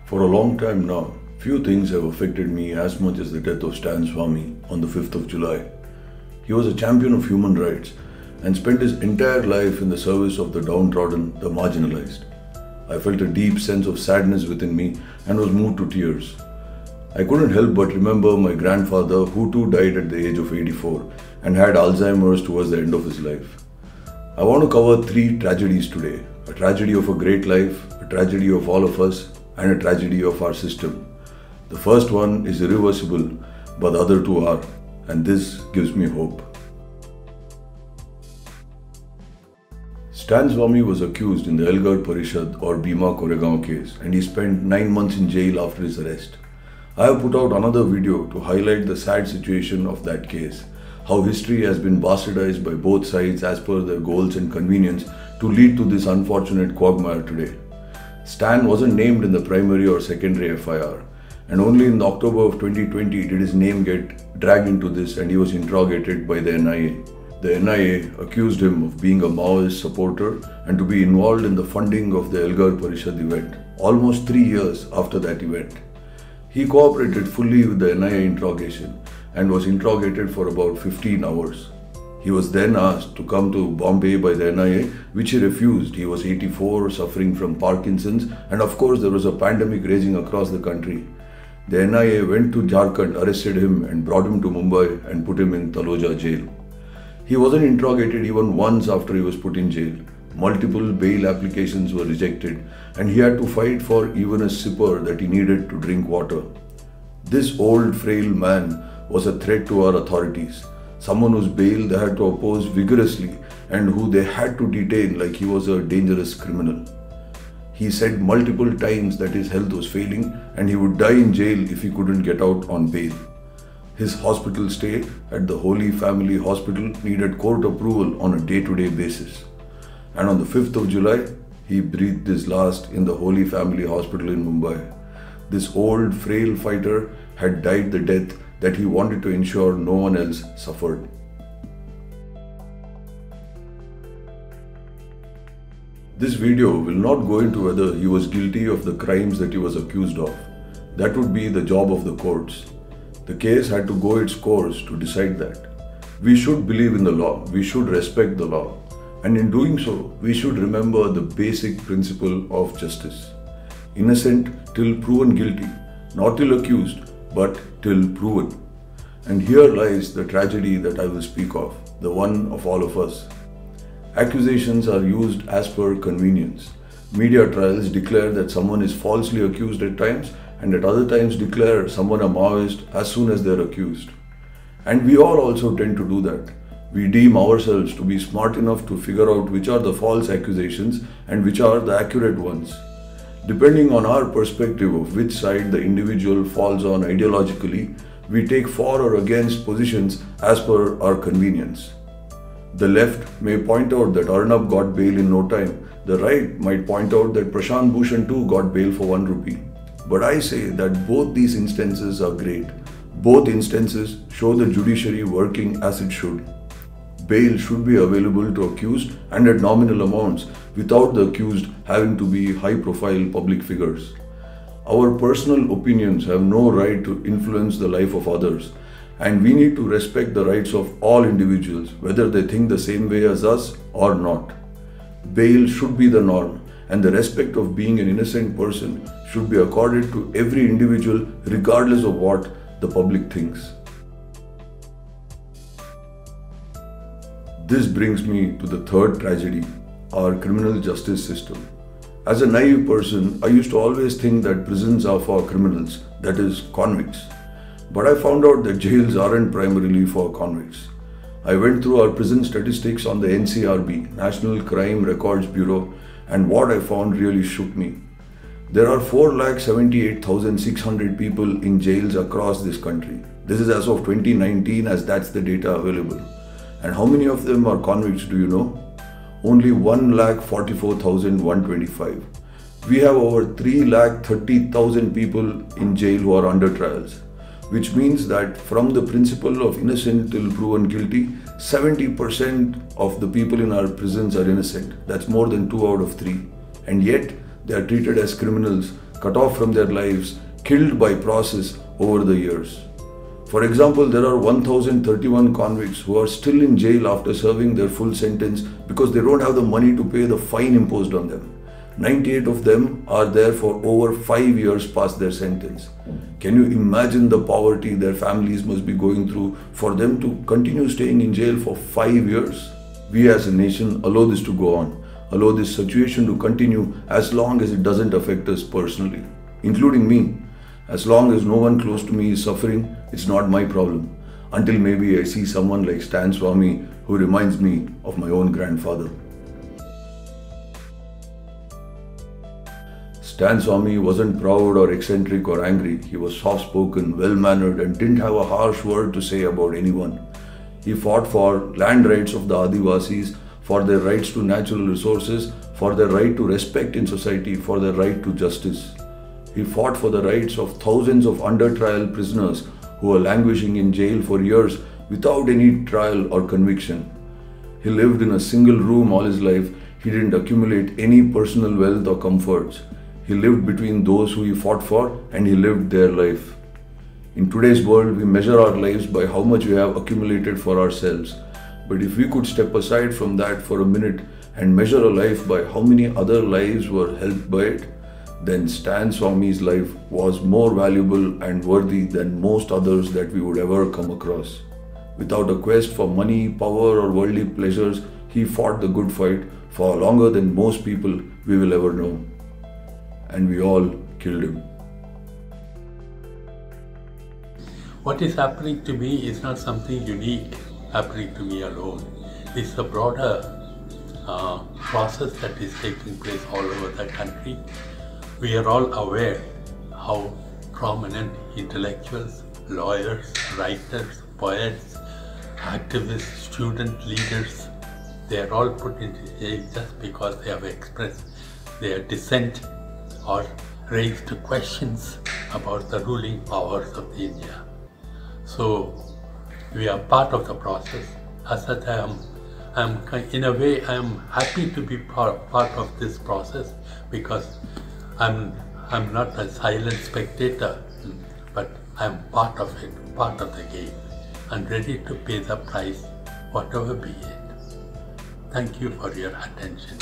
For a long time now, few things have affected me as much as the death of Stan Swamy on the 5th of July. He was a champion of human rights and spent his entire life in the service of the downtrodden, the marginalized. I felt a deep sense of sadness within me and was moved to tears. I couldn't help but remember my grandfather, who too died at the age of 84 and had Alzheimer's towards the end of his life. I want to cover three tragedies today: a tragedy of a great life, a tragedy of all of us, and a tragedy of our system. The first one is irreversible, but the other two are, and this gives me hope. Stan Swamy was accused in the Elgar Parishad or Bhima Koregaon case, and he spent 9 months in jail after his arrest. I have put out another video to highlight the sad situation of that case, how history has been bastardized by both sides as per their goals and convenience to lead to this unfortunate quagmire today. Stan wasn't named in the primary or secondary FIR, and only in October of 2020 did his name get dragged into this and he was interrogated by the NIA. The NIA accused him of being a Maoist supporter and to be involved in the funding of the Elgar Parishad event, almost 3 years after that event. He cooperated fully with the NIA interrogation and was interrogated for about 15 hours. He was then asked to come to Bombay by the NIA, which he refused. He was 84, suffering from Parkinson's, and of course there was a pandemic raging across the country. The NIA went to Jharkhand, arrested him and brought him to Mumbai and put him in Taloja jail. He wasn't interrogated even once after he was put in jail. Multiple bail applications were rejected and he had to fight for even a sipper that he needed to drink water. This old frail man was a threat to our authorities, someone whose bail they had to oppose vigorously and who they had to detain like he was a dangerous criminal. He said multiple times that his health was failing and he would die in jail if he couldn't get out on bail. His hospital stay at the Holy Family Hospital needed court approval on a day-to-day basis. And on the 5th of July, he breathed his last in the Holy Family Hospital in Mumbai. This old, frail fighter had died the death that he wanted to ensure no one else suffered. This video will not go into whether he was guilty of the crimes that he was accused of. That would be the job of the courts. The case had to go its course to decide that. We should believe in the law, we should respect the law, and in doing so, we should remember the basic principle of justice. Innocent till proven guilty, not till accused, but till proven. And here lies the tragedy that I will speak of, the one of all of us. Accusations are used as per convenience. Media trials declare that someone is falsely accused at times and at other times declare someone a Maoist as soon as they are accused. And we all also tend to do that. We deem ourselves to be smart enough to figure out which are the false accusations and which are the accurate ones. Depending on our perspective of which side the individual falls on ideologically, we take for or against positions as per our convenience. The left may point out that Arnab got bail in no time. The right might point out that Prashant Bhushan too got bail for 1 rupee. But I say that both these instances are great. Both instances show the judiciary working as it should. Bail should be available to accused and at nominal amounts without the accused having to be high-profile public figures. Our personal opinions have no right to influence the life of others, and we need to respect the rights of all individuals, whether they think the same way as us or not. Bail should be the norm, and the respect of being an innocent person should be accorded to every individual regardless of what the public thinks. This brings me to the third tragedy, our criminal justice system. As a naive person, I used to always think that prisons are for criminals, that is, convicts. But I found out that jails aren't primarily for convicts. I went through our prison statistics on the NCRB, National Crime Records Bureau, and what I found really shook me. There are 478,600 people in jails across this country. This is as of 2019, as that's the data available. And how many of them are convicts, do you know? Only 1,44,125. We have over 3,30,000 people in jail who are under trials, which means that from the principle of innocent till proven guilty, 70% of the people in our prisons are innocent. That's more than 2 out of 3. And yet, they are treated as criminals cut off from their lives, killed by process over the years. For example, there are 1031 convicts who are still in jail after serving their full sentence because they don't have the money to pay the fine imposed on them. 98 of them are there for over 5 years past their sentence. Can you imagine the poverty their families must be going through for them to continue staying in jail for 5 years? We as a nation allow this to go on, allow this situation to continue as long as it doesn't affect us personally, including me. As long as no one close to me is suffering, it's not my problem. Until maybe I see someone like Stan Swamy who reminds me of my own grandfather. Stan Swamy wasn't proud or eccentric or angry. He was soft-spoken, well-mannered and didn't have a harsh word to say about anyone. He fought for land rights of the Adivasis, for their rights to natural resources, for their right to respect in society, for their right to justice. He fought for the rights of thousands of under-trial prisoners who were languishing in jail for years without any trial or conviction. He lived in a single room all his life. He didn't accumulate any personal wealth or comforts. He lived between those who he fought for and he lived their life. In today's world, we measure our lives by how much we have accumulated for ourselves. But if we could step aside from that for a minute and measure a life by how many other lives were helped by it, then Stan Swamy's life was more valuable and worthy than most others that we would ever come across. Without a quest for money, power or worldly pleasures, he fought the good fight for longer than most people we will ever know. And we all killed him. What is happening to me is not something unique happening to me alone. It's a broader process that is taking place all over the country. We are all aware how prominent intellectuals, lawyers, writers, poets, activists, student leaders, they are all put into jail just because they have expressed their dissent or raised questions about the ruling powers of India. So we are part of the process. As such, in a way, I am happy to be part of this process because I'm not a silent spectator, but I'm part of it, part of the game, and ready to pay the price, whatever be it. Thank you for your attention.